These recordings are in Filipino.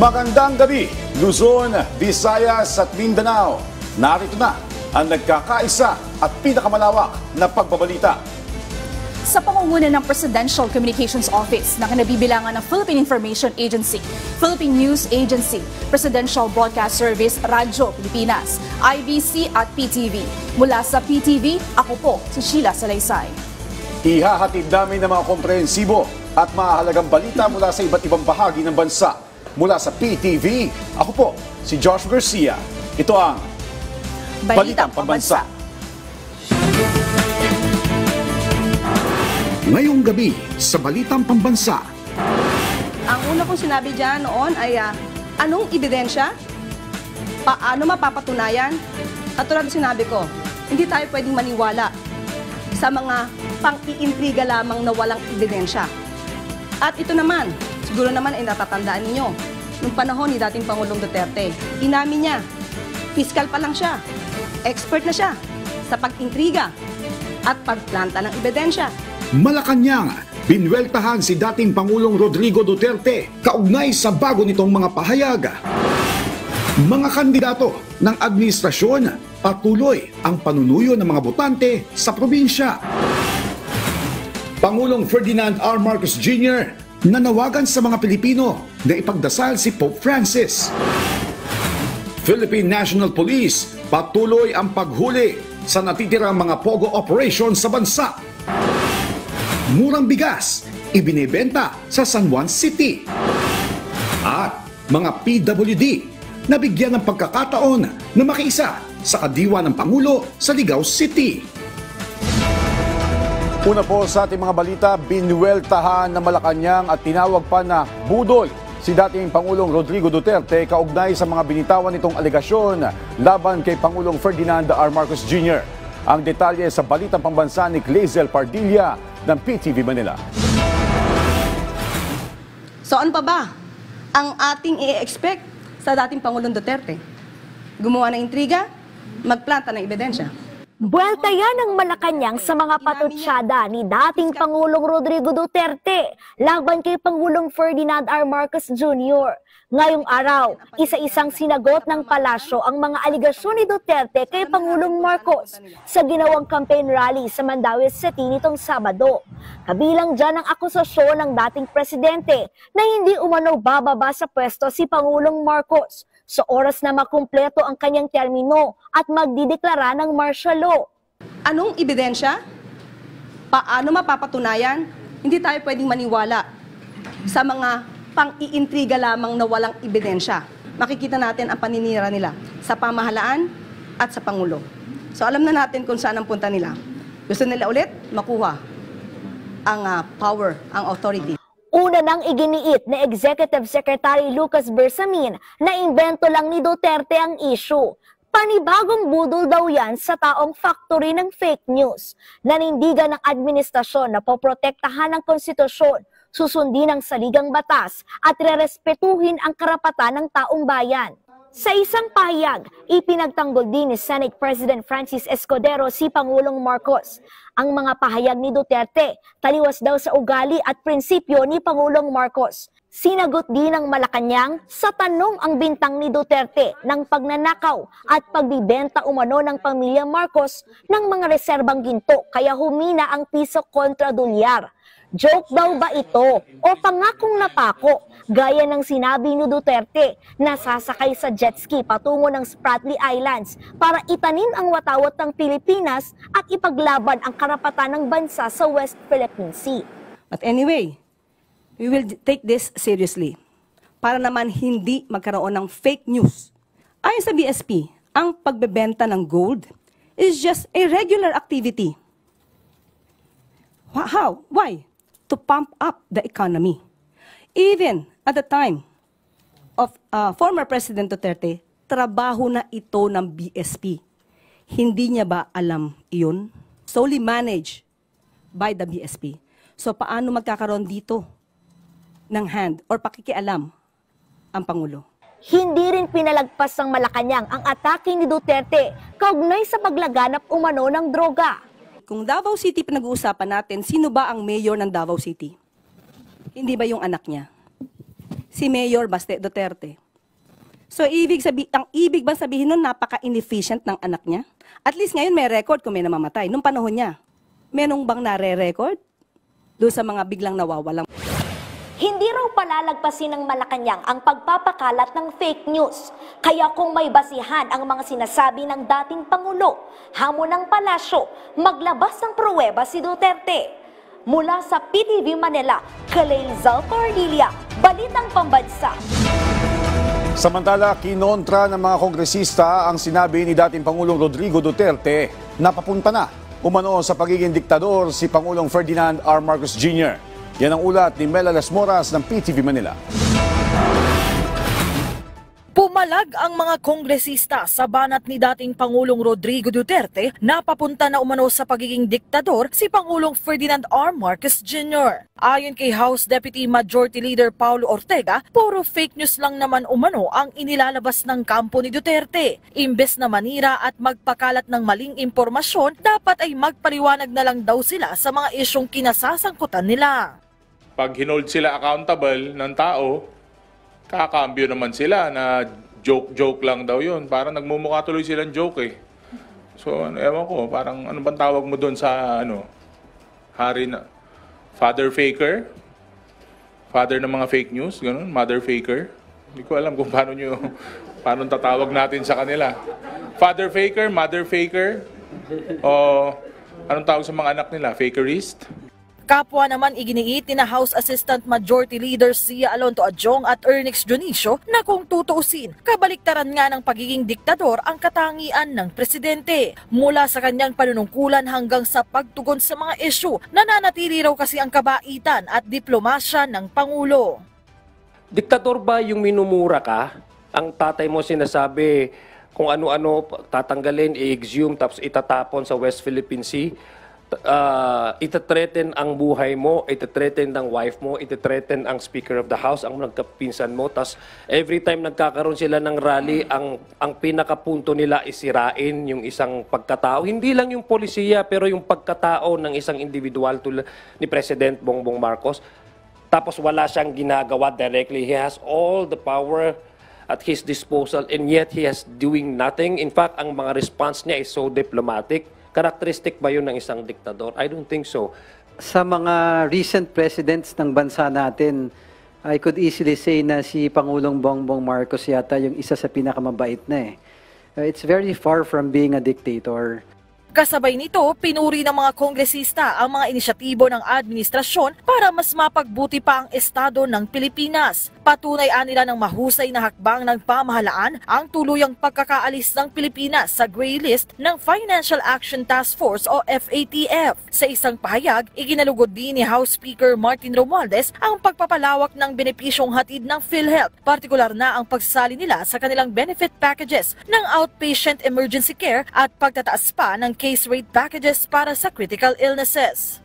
Magandang gabi, Luzon, Visayas at Mindanao. Narito na ang nagkakaisa at pinakamalawak na pagbabalita. Sa pangunguna ng Presidential Communications Office na kinabibilangan ng Philippine Information Agency, Philippine News Agency, Presidential Broadcast Service, Radyo Pilipinas, IBC at PTV. Mula sa PTV, ako po si Sheila Salaysay. Ihahatid namin ng mga komprehensibo at mahalagang balita mula sa iba't ibang bahagi ng bansa. Mula sa PTV, ako po si Josh Garcia. Ito ang Balitang Pambansa. Ngayong gabi sa Balitang Pambansa. Ang una kong sinabi dyan noon ay anong ebidensya? Paano mapapatunayan? At tulad sinabi ko, hindi tayo pwedeng maniwala sa mga pang-iintriga lamang na walang ebidensya. At ito naman, siguro naman ay natatandaan ninyo, nung panahon ni dating Pangulong Duterte, inamin niya, piskal pa lang siya, expert na siya sa pag-intriga at pagplanta ng ebidensya. Malacanang, binweltahan si dating Pangulong Rodrigo Duterte kaugnay sa bago nitong mga pahayag. Mga kandidato ng administrasyon, patuloy ang panunuyo ng mga botante sa probinsya. Pangulong Ferdinand R. Marcos Jr. nanawagan sa mga Pilipino na ipagdasal si Pope Francis. Philippine National Police patuloy ang paghuli sa natitirang mga pogo operation sa bansa. Murang bigas ibinebenta sa San Juan City. At mga PWD nabigyan ng pagkakataon na makiisa sa kadiwa ng Pangulo sa Ligao City. Una po sa ating mga balita, binweltahan ng Malacanang at tinawag pa na budol si dating Pangulong Rodrigo Duterte kaugnay sa mga binitawan nitong alegasyon laban kay Pangulong Ferdinand R. Marcos Jr. Ang detalye sa Balitang Pambansa ni Clazel Pardilla ng PTV Manila. Saan pa ba ang ating i-expect sa dating Pangulong Duterte? Gumawa ng intriga, magplanta ng ebidensya. Buwelta yan ang Malacanang sa mga patutsada ni dating Pangulong Rodrigo Duterte laban kay Pangulong Ferdinand R. Marcos Jr. Ngayong araw, isa-isang sinagot ng palasyo ang mga aligasyon ni Duterte kay Pangulong Marcos sa ginawang campaign rally sa Mandaue City nitong Sabado. Kabilang dyan ang akusasyon ng dating presidente na hindi umano bababa sa pwesto si Pangulong Marcos sa oras na makumpleto ang kanyang termino at magdideklara ng martial law. Anong ebidensya? Paano mapapatunayan? Hindi tayo pwedeng maniwala sa mga pang-iintriga lamang na walang ebidensya. Makikita natin ang paninira nila sa pamahalaan at sa Pangulo. So alam na natin kung saan ang punta nila. Gusto nila ulit makuha ang power, ang authority. Una nang iginiit ni Executive Secretary Lucas Bersamin na imbento lang ni Duterte ang issue. Panibagong budol daw yan sa taong factory ng fake news. Nanindigan ng administrasyon na poprotektahan ng konstitusyon, susundin ang saligang batas at rerespetuhin ang karapatan ng taong bayan. Sa isang pahayag, ipinagtanggol din ni Senate President Francis Escudero si Pangulong Marcos. Ang mga pahayag ni Duterte, taliwas daw sa ugali at prinsipyo ni Pangulong Marcos. Sinagot din ng Malacanang sa tanong ang bintang ni Duterte ng pagnanakaw at pagbibenta umano ng pamilya Marcos ng mga reserbang ginto kaya humina ang piso kontra dolyar. Joke daw ba ito o pangakong napako gaya ng sinabi ni Duterte na sasakay sa jet ski patungo ng Spratly Islands para itanim ang watawat ng Pilipinas at ipaglaban ang karapatan ng bansa sa West Philippine Sea. But anyway, we will take this seriously para naman hindi magkaroon ng fake news. Ayon sa BSP, ang pagbebenta ng gold is just a regular activity. How? Why? To pump up the economy. Even at the time of former President Duterte, trabaho na ito ng BSP. Hindi niya ba alam iyon? Solely managed by the BSP. So paano magkakaroon dito ng hand or pakikialam ang Pangulo? Hindi rin pinalagpas ng Malacanang ang atake ni Duterte kaugnay sa paglaganap umano ng droga. Kung Davao City pinag-uusapan natin, sino ba ang mayor ng Davao City? Hindi ba yung anak niya? si Mayor Baste Duterte. So, ang ibig bang sabihin nun, napaka-inefficient ng anak niya? At least ngayon may record kung may namamatay. Nung panahon niya, merong bang nare-record doon sa mga biglang nawawalang? Hindi raw palalagpasin ng Malacanang ang pagpapakalat ng fake news. Kaya kung may basihan ang mga sinasabi ng dating Pangulo, hamon ng palasyo, maglabas ng pruweba si Duterte. Mula sa PTV Manila, Kalail Zalpardilia, Balitang Pambansa. Samantala, kinontra ng mga kongresista ang sinabi ni dating Pangulong Rodrigo Duterte na papunta na umano sa pagiging diktador si Pangulong Ferdinand R. Marcos Jr. Yan ang ulat ni Mela Las Moras ng PTV Manila. Pumalag ang mga kongresista sa banat ni dating Pangulong Rodrigo Duterte na papunta na umano sa pagiging diktador si Pangulong Ferdinand R. Marcos Jr. Ayon kay House Deputy Majority Leader Paulo Ortega, puro fake news lang naman umano ang inilalabas ng kampo ni Duterte. Imbes na manira at magpakalat ng maling impormasyon, dapat ay magpaliwanag na lang daw sila sa mga isyong kinasasangkutan nila. Pag hinold sila accountable ng tao, kakambyo naman sila na joke lang daw yun. Parang nagmumukha tuloy silang joke eh. So, ewan ko, parang ano bang tawag mo doon sa hari na father faker? Father ng mga fake news, ganun, mother faker. Hindi ko alam kung paano tatawag natin sa kanila. Father faker, mother faker, o anong tawag sa mga anak nila? Fakerist? Kapwa naman iginiit ni na House Assistant Majority Leader Sia Alonto Adjong at Ernix Dionisio na kung tutuusin, kabaliktaran nga ng pagiging diktador ang katangian ng presidente. Mula sa kanyang panunungkulan hanggang sa pagtugon sa mga isyu, nananatili raw kasi ang kabaitan at diplomasya ng Pangulo. Diktador ba yung minumura ka? Ang tatay mo sinasabi kung ano-ano tatanggalin, i-exhume, tapos itatapon sa West Philippine Sea. Itathreaten ang buhay mo, itathreaten ang wife mo, itathreaten ang Speaker of the House, ang nagkapinsan mo. Tapos every time nagkakaroon sila ng rally, ang pinakapunto nila isirain yung isang pagkatao. Hindi lang yung polisiya, pero yung pagkatao ng isang individual tulad ni President Bongbong Marcos. Tapos wala siyang ginagawa directly. He has all the power at his disposal and yet he has doing nothing. In fact, ang mga response niya is so diplomatic. Characteristic ba yun ng isang diktador? I don't think so. Sa mga recent presidents ng bansa natin, I could easily say na si Pangulong Bongbong Marcos yata yung isa sa pinakamabait na eh. It's very far from being a dictator. Kasabay nito, pinuri ng mga kongresista ang mga inisyatibo ng administrasyon para mas mapagbuti pa ang estado ng Pilipinas. Patunay nila ng mahusay na hakbang ng pamahalaan ang tuluyang pagkakaalis ng Pilipinas sa gray list ng Financial Action Task Force o FATF. Sa isang pahayag, iginalugod din ni House Speaker Martin Romualdez ang pagpapalawak ng benepisyong hatid ng PhilHealth, partikular na ang pagsasali nila sa kanilang benefit packages ng outpatient emergency care at pagtataas pa ng case rate packages para sa critical illnesses.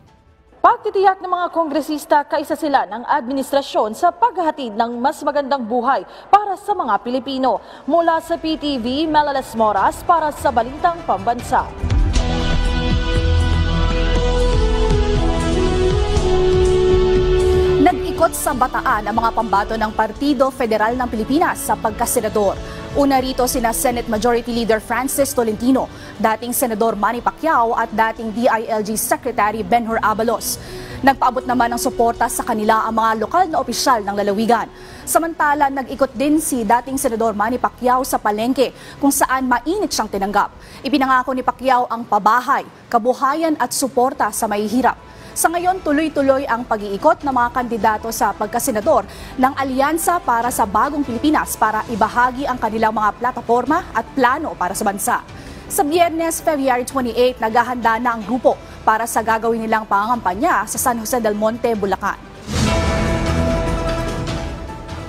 Pagtitiyak ng mga kongresista, kaisa sila ng administrasyon sa paghahatid ng mas magandang buhay para sa mga Pilipino. Mula sa PTV, Mela Las Moras para sa Balitang Pambansa. Nag-ikot sa Bataan ang mga pambato ng Partido Federal ng Pilipinas sa pagkasenador. Una rito sina Senate Majority Leader Francis Tolentino, dating Senador Manny Pacquiao at dating DILG Secretary Benhur Abalos. Nagpaabot naman ng suporta sa kanila ang mga lokal na opisyal ng lalawigan. Samantala, nag-ikot din si dating Senador Manny Pacquiao sa Palengke kung saan mainit siyang tinanggap. Ipinangako ni Pacquiao ang pabahay, kabuhayan at suporta sa mahihirap. Sa ngayon, tuloy-tuloy ang pag-iikot ng mga kandidato sa pagkasenador ng Alyansa para sa Bagong Pilipinas para ibahagi ang kanilang mga plataforma at plano para sa bansa. Sa Biyernes, February 28, naghahanda na ang grupo para sa gagawin nilang pangangampanya sa San Jose del Monte, Bulacan.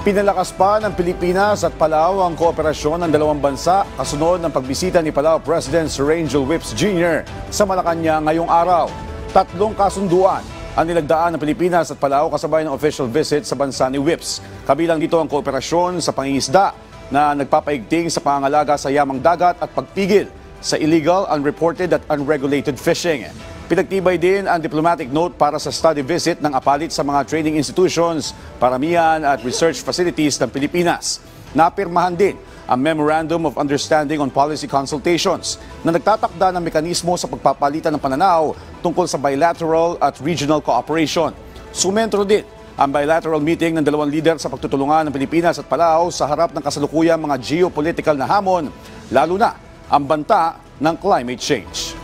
Pinalakas pa ng Pilipinas at Palau ang kooperasyon ng dalawang bansa kasunod ng pagbisita ni Palau President Sir Angel Whips Jr. sa Malacanang ngayong araw. 3 kasunduan ang nilagdaan ng Pilipinas at Palau kasabay ng official visit sa bansa ni Whips. Kabilang dito ang kooperasyon sa pangingisda na nagpapaigting sa pangangalaga sa yamang dagat at pagpigil sa illegal, unreported at unregulated fishing. Pinagtibay din ang diplomatic note para sa study visit ng APALIT sa mga training institutions, paramihan at research facilities ng Pilipinas. Napirmahan din ang Memorandum of Understanding on Policy Consultations na nagtatakda ng mekanismo sa pagpapalitan ng pananaw tungkol sa bilateral at regional cooperation. Sumentro din ang bilateral meeting ng dalawang leader sa pagtutulungan ng Pilipinas at Palau sa harap ng kasalukuyang mga geopolitical na hamon, lalo na ang banta ng climate change.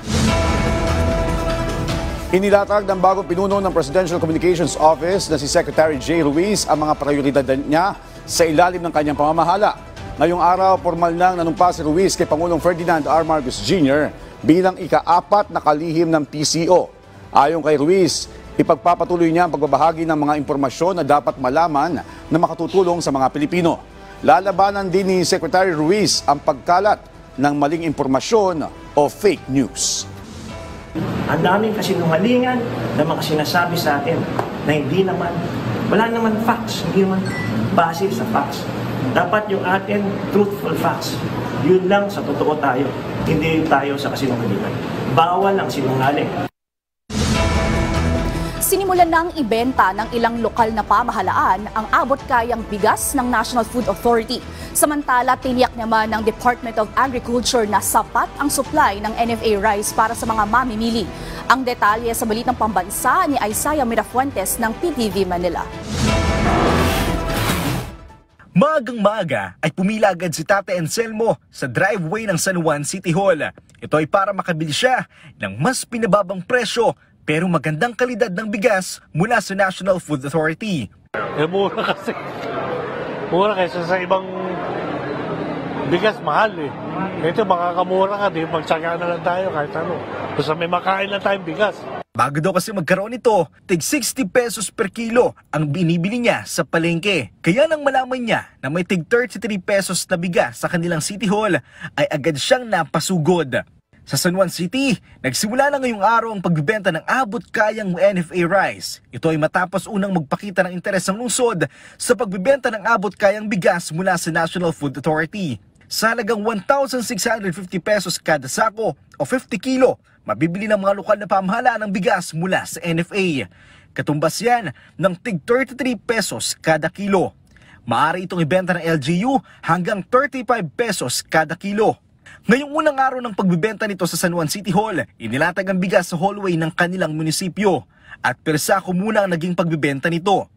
Inilatag ng bagong pinuno ng Presidential Communications Office na si Secretary Jay Ruiz ang mga prioridad niya sa ilalim ng kanyang pamamahala. Ngayong araw, formal nang nanumpa si Ruiz kay Pangulong Ferdinand R. Marcos Jr. bilang ika-4 na kalihim ng PCO. Ayon kay Ruiz, ipagpapatuloy niya ang pagbabahagi ng mga impormasyon na dapat malaman na makatutulong sa mga Pilipino. Lalabanan din ni Secretary Ruiz ang pagkalat ng maling impormasyon o fake news. Ang daming kasinungalingan na mga sinasabi sa atin na wala naman facts, hindi naman base sa facts. Dapat yung atin truthful facts. Yun lang sa totoo tayo, hindi tayo sa kasinungalingan. Bawal ang sinungaling. Sinimulan ng ibenta ng ilang lokal na pamahalaan ang abot-kayang bigas ng National Food Authority. Samantala, tiniyak naman ng Department of Agriculture na sapat ang supply ng NFA rice para sa mga mamimili. Ang detalye sa Balitang Pambansa ni Isaiah Mirafuentes ng PTV Manila. Maagang-maaga ay pumila agad si Tate Anselmo sa driveway ng San Juan City Hall. Ito ay para makabili siya ng mas pinababang presyo pero magandang kalidad ng bigas mula sa National Food Authority. Mura kasi. Mura kaysa sa ibang bigas, mahal eh. Ito makakamura ka, di magtsaga na lang tayo kahit ano. Basta may makain na tayong bigas. Bago daw kasi magkaroon nito, tig 60 pesos per kilo ang binibili niya sa palengke. Kaya nang malaman niya na may tig 33 pesos na bigas sa kanilang City Hall, ay agad siyang napasugod. Sa San Juan City, nagsimula na ngayong araw ang pagbibenta ng abot-kayang NFA rice. Ito ay matapos unang magpakita ng interes ng lungsod sa pagbibenta ng abot-kayang bigas mula sa National Food Authority. Sa halagang 1,650 pesos kada sako o 50 kilo, mabibili ng mga lokal na pamahalaan ng bigas mula sa NFA. Katumbas yan ng tig 33 pesos kada kilo. Maaari itong ibenta ng LGU hanggang 35 pesos kada kilo. Ngayong unang araw ng pagbibenta nito sa San Juan City Hall, inilatag ang bigas sa hallway ng kanilang munisipyo. At per sako muna ang naging pagbibenta nito.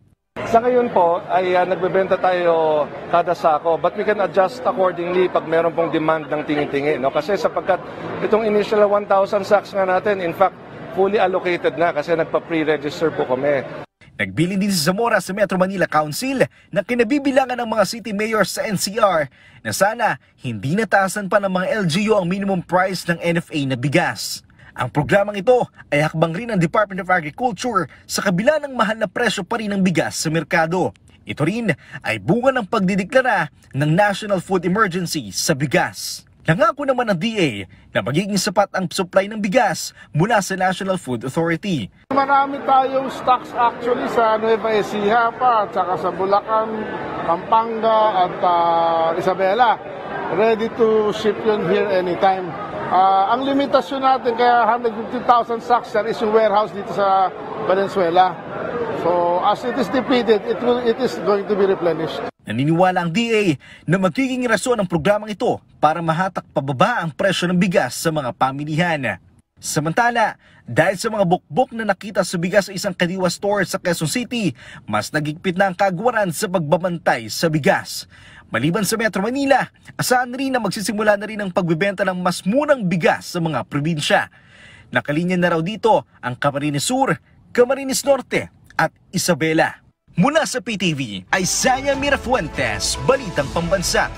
Sa ngayon po ay nagbebenta tayo kada sako, but we can adjust accordingly pag meron pong demand ng tingi-tingi. No? Kasi sapagkat itong initial 1,000 sacks nga natin, in fact, fully allocated na kasi nagpa-pre-register po kami. Nagbilin din si Zamora sa Metro Manila Council na kinabibilangan ng mga city mayors sa NCR na sana hindi nataasan pa ng mga LGU ang minimum price ng NFA na bigas. Ang programang ito ay hakbang rin ng Department of Agriculture sa kabila ng mahal na presyo pa rin ng bigas sa merkado. Ito rin ay bunga ng pagdideklara ng National Food Emergency sa bigas. Nangako naman ng DA na magiging sapat ang supply ng bigas mula sa National Food Authority. Marami tayong stocks actually sa Nueva Ecija pa, at saka sa Bulacan, Pampanga at Isabela. Ready to ship yun here anytime. Ang limitasyon natin kaya 150,000 sacks is yung warehouse dito sa Valenzuela. So as it is depleted, it is going to be replenished. Naniniwala ang DA na magiging rason ang programang ito para mahatak pababa ang presyo ng bigas sa mga pamilihan. Samantala, dahil sa mga bukbok na nakita sa bigas sa isang kadiwa store sa Quezon City, mas nagigpit na ang kagwaran sa pagbabantay sa bigas. Maliban sa Metro Manila, asahan rin na magsisimula na rin ang pagbibenta ng mas murang bigas sa mga probinsya. Nakalinya na raw dito ang Camarines Sur, Camarines Norte at Isabela. Mula sa PTV, Isaiah Mirafuentes, Balitang Pambansa.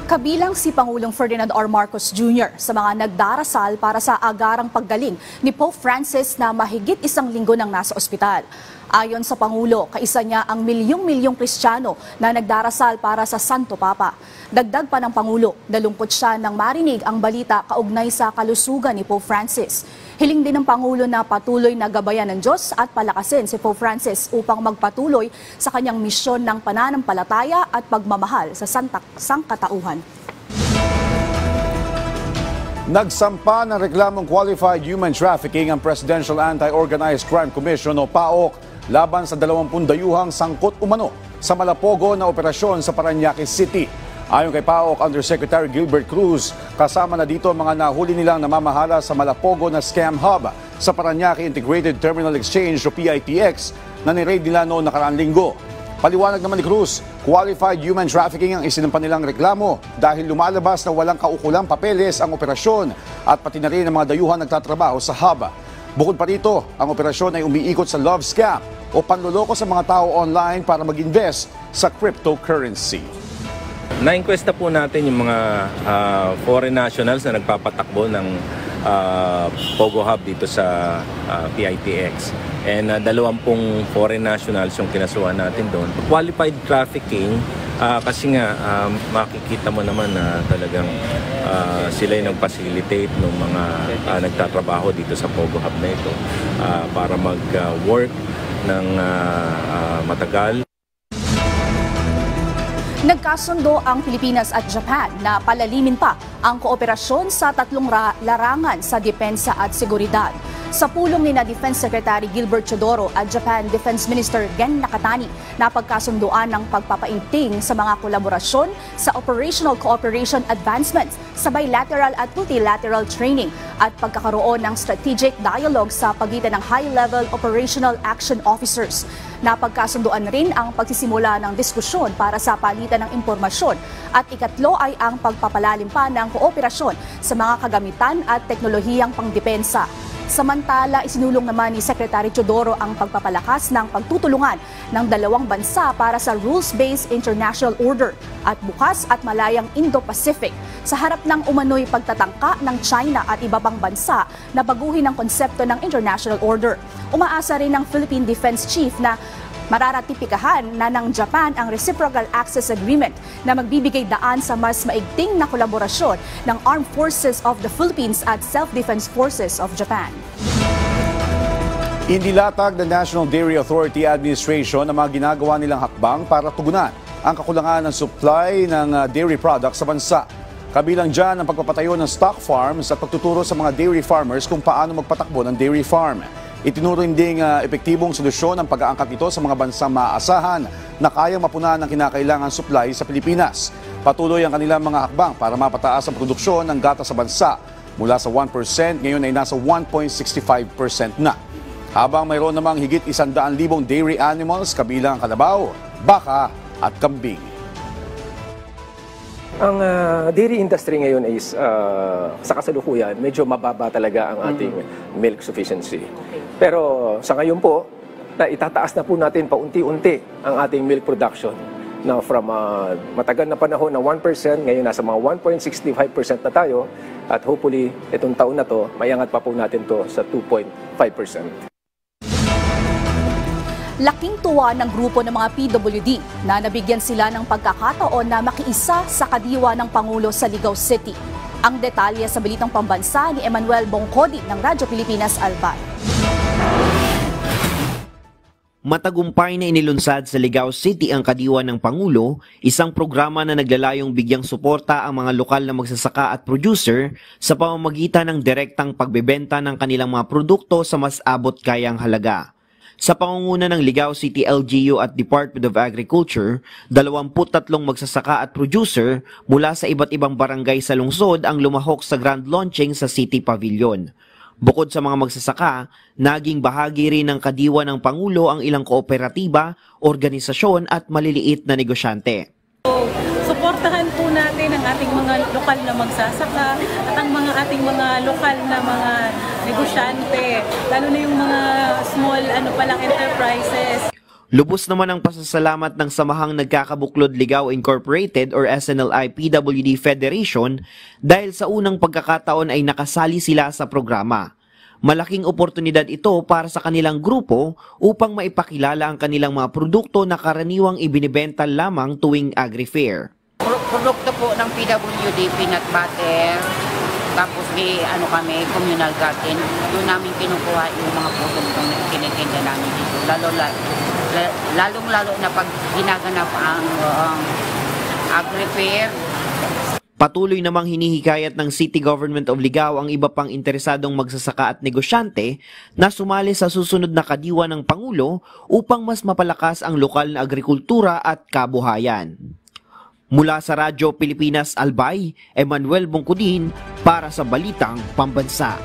Kabilang si Pangulong Ferdinand R. Marcos Jr. sa mga nagdarasal para sa agarang paggaling ni Pope Francis na mahigit 1 linggo nang nasa ospital. Ayon sa Pangulo, kaisa niya ang milyong-milyong Kristiyano na nagdarasal para sa Santo Papa. Dagdag pa ng Pangulo, nalungkot siya nang marinig ang balita kaugnay sa kalusugan ni Pope Francis. Hiling din ng Pangulo na patuloy na gabayan ng Diyos at palakasin si Pope Francis upang magpatuloy sa kanyang misyon ng pananampalataya at pagmamahal sa sangkatauhan. Nagsampa ng reklamong Qualified Human Trafficking ang Presidential Anti-Organized Crime Commission o PAOK laban sa 20 dayuhang sangkot umano sa malapogo na operasyon sa Parañaque City. Ayon kay PAOK Undersecretary Gilbert Cruz, kasama na dito ang mga nahuli nilang namamahala sa malapogo na scam hub sa Parañaque Integrated Terminal Exchange o PITX na ni-raid nila noong nakaraang linggo. Paliwanag naman ni Cruz, qualified human trafficking ang isinampan nilang reklamo dahil lumalabas na walang kaukulang papeles ang operasyon at pati na rin ang mga dayuhan nagtatrabaho sa hub. Bukod pa rito, ang operasyon ay umiikot sa love scam o panloloko sa mga tao online para mag-invest sa cryptocurrency. Na-inquesta po natin yung mga foreign nationals na nagpapatakbo ng Pogo Hub dito sa PITX. And 20 foreign nationals yung kinasuhan natin doon. Qualified trafficking, kasi nga makikita mo naman na talagang sila yung nag-facilitate ng mga nagtatrabaho dito sa Pogo Hub na ito para mag-work ng matagal. Nagkasundo ang Pilipinas at Japan na palalimin pa ang kooperasyon sa tatlong larangan sa depensa at seguridad. Sa pulong ni Defense Secretary Gilbert Chodoro at Japan Defense Minister Gen Nakatani, napagkasunduan ng pagpapainting sa mga kolaborasyon sa operational cooperation advancements sa bilateral at multilateral training at pagkakaroon ng strategic dialogue sa pagitan ng high-level operational action officers. Napagkasunduan rin ang pagsisimula ng diskusyon para sa palitan ng impormasyon at ikatlo ay ang pagpapalalim pa ng kooperasyon sa mga kagamitan at teknolohiyang pangdepensa. Samantala, isinulong naman ni Secretary Chodoro ang pagpapalakas ng pagtutulungan ng dalawang bansa para sa rules-based international order at bukas at malayang Indo-Pacific sa harap ng umano'y pagtatangka ng China at iba pang bansa na baguhin ang konsepto ng international order. Umaasa rin ng Philippine Defense Chief na mararatipikahan na ng Japan ang Reciprocal Access Agreement na magbibigay daan sa mas maigting na kolaborasyon ng Armed Forces of the Philippines at Self-Defense Forces of Japan. Inilatag ng National Dairy Authority Administration ang mga ginagawa nilang hakbang para tugunan ang kakulangan ng supply ng dairy products sa bansa. Kabilang dyan ang pagpapatayo ng stock farms at pagtuturo sa mga dairy farmers kung paano magpatakbo ng dairy farm. Itinuro ding epektibong solusyon ang pag-aangkat nito sa mga bansang maaasahan na kayang mapunan ang kinakailangan supply sa Pilipinas. Patuloy ang kanilang mga hakbang para mapataas ang produksyon ng gatas sa bansa. Mula sa 1%, ngayon ay nasa 1.65% na. Habang mayroon namang higit 100,000 dairy animals kabilang kalabaw, baka at kambing. Ang dairy industry ngayon is sa kasalukuyan, medyo mababa talaga ang ating milk sufficiency. Pero sa ngayon po, itataas na po natin paunti-unti ang ating milk production. Now from matagal na panahon na 1%, ngayon nasa mga 1.65% na tayo at hopefully itong taon na to, mayangat pa po natin to sa 2.5%. Laking tuwa ng grupo ng mga PWD na nabigyan sila ng pagkakataon na makiisa sa kadiwa ng Pangulo sa Ligao City. Ang detalye sa Balitang Pambansa ni Emmanuel Bongcodi ng Radyo Pilipinas Albay. Matagumpay na inilunsad sa Ligao City ang kadiwa ng Pangulo, isang programa na naglalayong bigyang suporta ang mga lokal na magsasaka at producer sa pamamagitan ng direktang pagbebenta ng kanilang mga produkto sa mas abot kayang halaga. Sa pangunguna ng Ligao City LGU at Department of Agriculture, 23 magsasaka at producer mula sa iba't ibang barangay sa lungsod ang lumahok sa grand launching sa City Pavilion. Bukod sa mga magsasaka, naging bahagi rin ng kadiwa ng Pangulo ang ilang kooperatiba, organisasyon at maliliit na negosyante. Suportahan po natin ang ating mga lokal na magsasaka at ang ating mga lokal na mga negosyante, lalo na yung mga small enterprises. Lubos naman ang pasasalamat ng Samahang Nagkakabuklod Ligao Incorporated or SNLI PWD Federation dahil sa unang pagkakataon ay nakasali sila sa programa. Malaking oportunidad ito para sa kanilang grupo upang maipakilala ang kanilang mga produkto na karaniwang ibinibenta lamang tuwing agri-fair. Produkto po ng PWD, peanut butter, tapos may communal garden. Doon namin kinukuha yung mga produktong kinitinda namin dito. Lalong-lalo na pag ginaganap ang agri-fair. Patuloy namang hinihikayat ng City Government of Ligao ang iba pang interesadong magsasaka at negosyante na sumali sa susunod na kadiwa ng Pangulo upang mas mapalakas ang lokal na agrikultura at kabuhayan. Mula sa Radyo Pilipinas Albay, Emmanuel Bongkudin para sa Balitang Pambansa.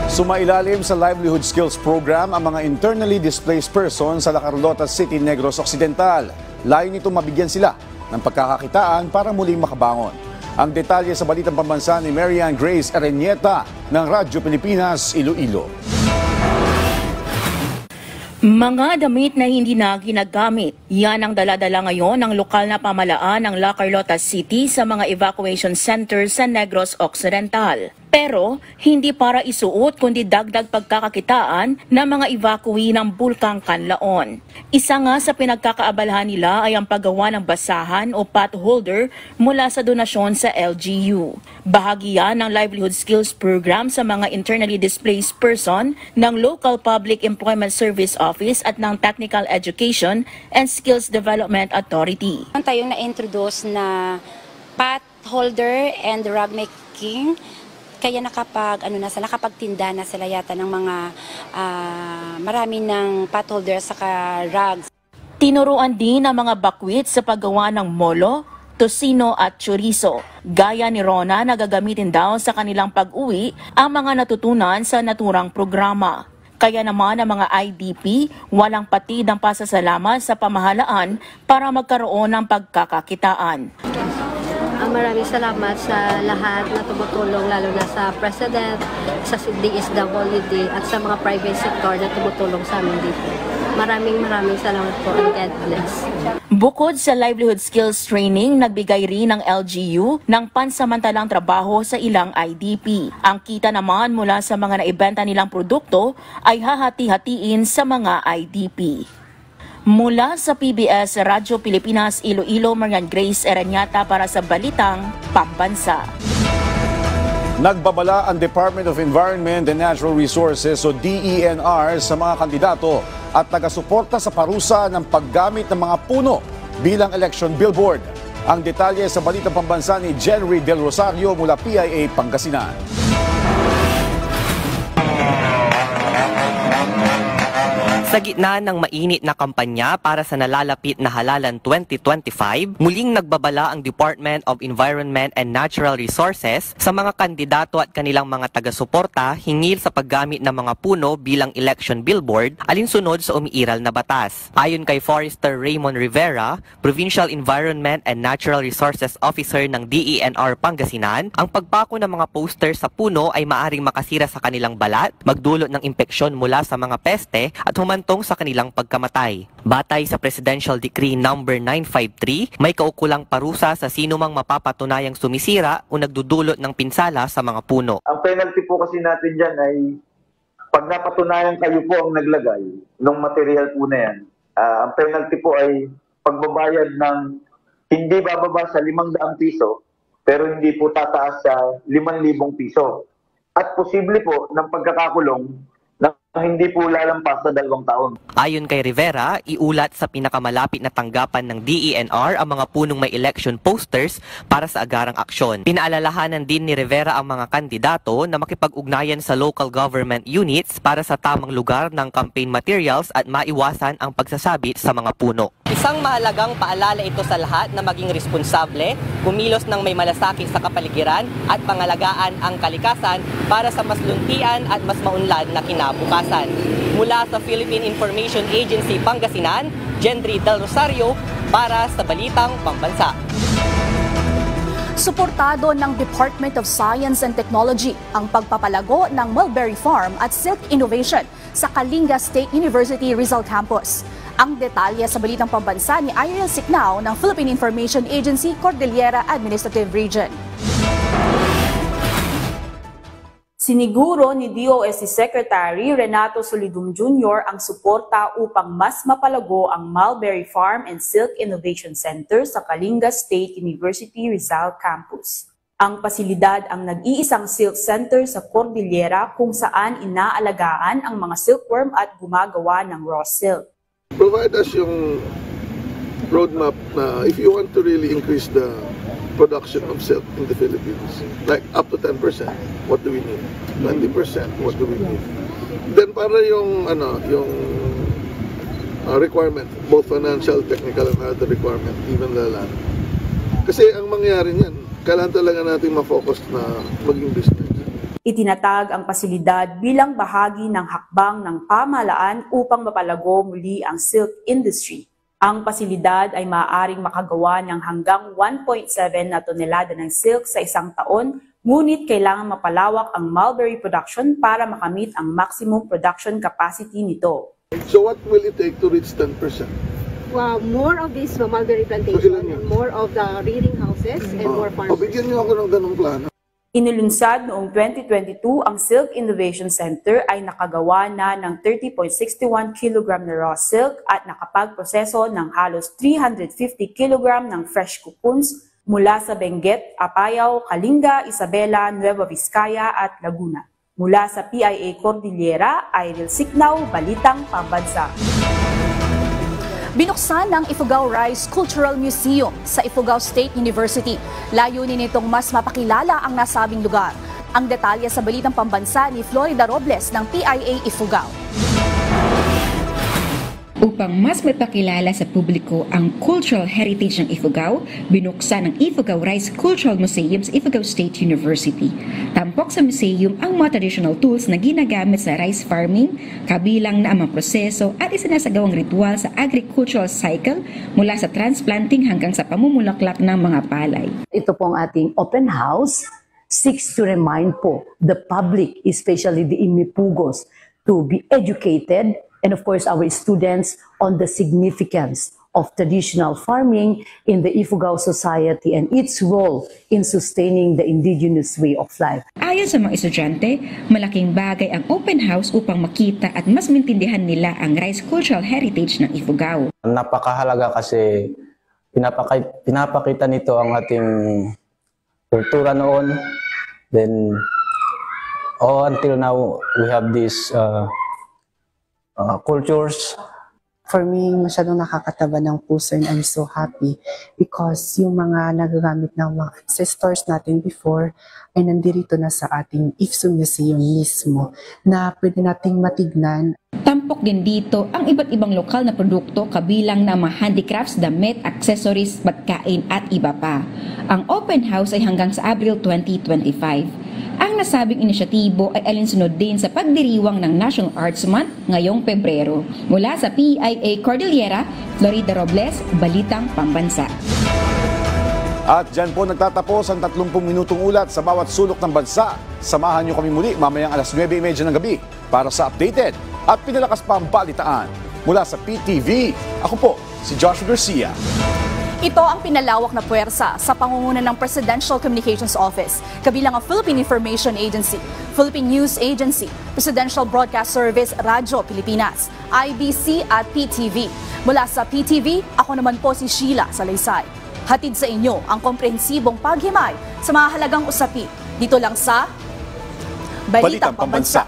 Sumailalim sa Livelihood Skills Program ang mga internally displaced persons sa La Carlota City, Negros Occidental. Layo nito mabigyan sila ng pagkakakitaan para muling makabangon. Ang detalye sa Balitang Pambansa ni Marian Grace Ereñeta ng Radyo Pilipinas, Iloilo. Mga damit na hindi na ginagamit. Yan ang dala-dala ngayon ng lokal na pamalaan ng La Carlota City sa mga evacuation centers sa Negros Occidental. Pero hindi para isuot kundi dagdag pagkakakitaan ng mga evacuee ng Bulkang Kanlaon. Isa nga sa pinagkakaabalahan nila ay ang paggawa ng basahan o pot holder mula sa donasyon sa LGU. Bahagi yan ng Livelihood Skills Program sa mga internally displaced person ng Local Public Employment Service Office at ng Technical Education and Skills Development Authority. Tayong na-introduce na pot holder and rug making. Kaya nakapagtinda na sila yata ng mga marami ng pot holder saka rugs. Tinuruan din ang mga bakwit sa paggawa ng molo, tosino at chorizo. Gaya ni Rona na gagamitin daw sa kanilang pag-uwi ang mga natutunan sa naturang programa. Kaya naman ang mga IDP walang patid ang pasasalamat sa pamahalaan para magkaroon ng pagkakakitaan. Maraming salamat sa lahat na tumutulong, lalo na sa President, sa DSWD at sa mga private sector na tumutulong sa amin dito. Maraming salamat po and God bless. Bukod sa livelihood skills training, nagbigay rin ng LGU ng pansamantalang trabaho sa ilang IDP. Ang kita naman mula sa mga naibenta nilang produkto ay hahati-hatiin sa mga IDP. Mula sa PBS Radyo Pilipinas Iloilo, Marian Grace Ereñeta para sa Balitang Pambansa. Nagbabala ang Department of Environment and Natural Resources o DENR sa mga kandidato at taga-suporta sa parusa ng paggamit ng mga puno bilang election billboard. Ang detalye sa Balitang Pambansa ni Jenry Del Rosario mula PIA Pangasinan. Sa gitna ng mainit na kampanya para sa nalalapit na Halalan 2025, muling nagbabala ang Department of Environment and Natural Resources sa mga kandidato at kanilang mga taga-suporta hingil sa paggamit ng mga puno bilang election billboard alinsunod sa umiiral na batas. Ayon kay Forester Raymond Rivera, Provincial Environment and Natural Resources Officer ng DENR Pangasinan, ang pagpako ng mga poster sa puno ay maaring makasira sa kanilang balat, magdulot ng impeksyon mula sa mga peste at humantong sa kanilang pagkamatay. Batay sa Presidential Decree No. 953, may kaukulang parusa sa sinumang mapapatunayang sumisira o nagdudulot ng pinsala sa mga puno. Ang penalty po kasi natin dyan ay pag napatunayan kayo po ang naglagay ng material po na yan, ang penalty po ay pagbabayad ng hindi bababa sa 500 piso pero hindi po tataas sa 5,000 piso. At posible po ng pagkakakulong na hindi po lalampas sa 2 taon. Ayon kay Rivera, iulat sa pinakamalapit na tanggapan ng DENR ang mga punong may election posters para sa agarang aksyon. Pinaalalahanan din ni Rivera ang mga kandidato na makipag-ugnayan sa local government units para sa tamang lugar ng campaign materials at maiwasan ang pagsasabit sa mga puno. Isang mahalagang paalala ito sa lahat na maging responsable, kumilos ng may malasakit sa kapaligiran at pangalagaan ang kalikasan para sa mas luntian at mas maunlad na kinabukasan. Mula sa Philippine Information Agency Pangasinan, Jenry Del Rosario para sa Balitang Pambansa. Suportado ng Department of Science and Technology ang pagpapalago ng mulberry farm at silk innovation sa Kalinga State University Rizal Campus. Ang detalye sa Balitang Pambansa ni Ariel Sicnao ng Philippine Information Agency Cordillera Administrative Region. Siniguro ni DOST Secretary Renato Solidum Jr. ang suporta upang mas mapalago ang Mulberry Farm and Silk Innovation Center sa Kalinga State University Rizal Campus. Ang pasilidad ang nag-iisang silk center sa Cordillera kung saan inaalagaan ang mga silkworm at gumagawa ng raw silk. Provide us yung roadmap na if you want to really increase the production of silk in the Philippines. Like up to 10%, what do we need? 20%, what do we need? Then para yung requirement, both financial, technical, and other requirement, even the land. Kasi ang mangyayari niyan, kailangan talaga natin ma-focus na maging business. Itinatag ang pasilidad bilang bahagi ng hakbang ng pamahalaan upang mapalago muli ang silk industry. Ang pasilidad ay maaaring makagawa ng hanggang 1.7 na tonelada ng silk sa isang taon, ngunit kailangan mapalawak ang mulberry production para makamit ang maximum production capacity nito. So what will it take to reach 10%? More of this mulberry plantation, more of the rearing houses, and more farmers. Bigyan niyo ako ng ganung plano. Inilunsad noong 2022, ang Silk Innovation Center ay nakagawa na ng 30.61 kg na raw silk at nakapagproseso ng halos 350 kg ng fresh cocoons mula sa Benguet, Apayao, Kalinga, Isabela, Nueva Vizcaya at Laguna. Mula sa PIA Cordillera, Iril Siknaw, Balitang Pambansa. Binuksan ng Ifugao Rice Cultural Museum sa Ifugao State University. Layunin nitong mas mapakilala ang nasabing lugar. Ang detalye sa Balitang Pambansa ni Florida Robles ng PIA Ifugao. Upang mas mapakilala sa publiko ang cultural heritage ng Ifugao, binuksan ng Ifugao Rice Cultural Museum sa Ifugao State University. Tampok sa museum ang mga traditional tools na ginagamit sa rice farming, kabilang na ang mga proseso at isinasagawang ritual sa agricultural cycle mula sa transplanting hanggang sa pamumulaklak ng mga palay. Ito po ang ating open house, seeks to remind po the public, especially the Imipugos, to be educated, and of course our students, on the significance of traditional farming in the Ifugao society and its role in sustaining the indigenous way of life. Ayon sa mga estudyante, malaking bagay ang open house upang makita at mas maintindihan nila ang rice cultural heritage ng Ifugao. Napakahalaga kasi pinapakita nito ang ating kultura noon. Then, until now, we have this cultures. For me, masyadong nakakataba ng puso and I'm so happy because yung mga nagagamit ng mga ancestors natin before ay nandirito na sa ating IFSU Museum mismo na pwede nating matignan. Tampok din dito ang iba't ibang lokal na produkto kabilang na mga handicrafts, damit, accessories, pagkain at iba pa. Ang open house ay hanggang sa Abril 2025. Ang nasabing inisyatibo ay alinsunod din sa pagdiriwang ng National Arts Month ngayong Pebrero. Mula sa PIA Cordillera, Florida Robles, Balitang Pambansa. At dyan po nagtatapos ang 30 minutong ulat sa bawat sulok ng bansa. Samahan niyo kami muli mamayang alas 9:30 ng gabi para sa updated at pinalakas pa ang balitaan. Mula sa PTV, ako po si Joshua Garcia. Ito ang pinalawak na puwersa sa pangunguna ng Presidential Communications Office, kabilang ang Philippine Information Agency, Philippine News Agency, Presidential Broadcast Service, Radyo Pilipinas, IBC at PTV. Mula sa PTV, ako naman po si Sheila Salaysay. Hatid sa inyo ang komprehensibong paghimay sa mga halagang usapin dito lang sa Balitang Pambansa.